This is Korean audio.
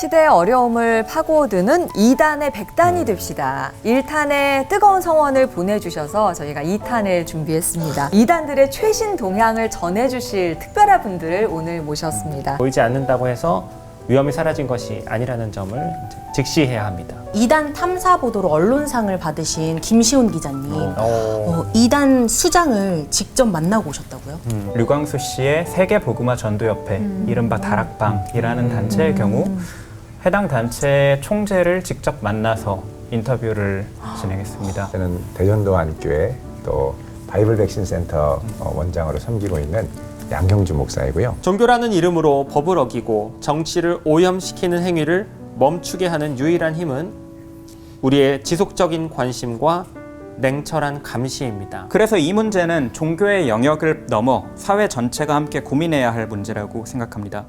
시대의 어려움을 파고드는 2탄의 100탄이 됩시다. 1탄의 뜨거운 성원을 보내주셔서 저희가 2탄을 준비했습니다. 2단들의 최신 동향을 전해주실 특별한 분들을 오늘 모셨습니다. 보이지 않는다고 해서 위험이 사라진 것이 아니라는 점을 이제 직시해야 합니다. 2단 탐사보도로 언론상을 받으신 김시온 기자님, 2단 수장을 직접 만나고 오셨다고요? 류광수 씨의 세계보그마 전도협회, 이른바 다락방이라는 단체의 경우 해당 단체의 총재를 직접 만나서 인터뷰를 진행했습니다. 저는 대전도안교회 또 바이블 백신 센터 원장으로 섬기고 있는 양경주 목사이고요. 종교라는 이름으로 법을 어기고 정치를 오염시키는 행위를 멈추게 하는 유일한 힘은 우리의 지속적인 관심과 냉철한 감시입니다. 그래서 이 문제는 종교의 영역을 넘어 사회 전체가 함께 고민해야 할 문제라고 생각합니다.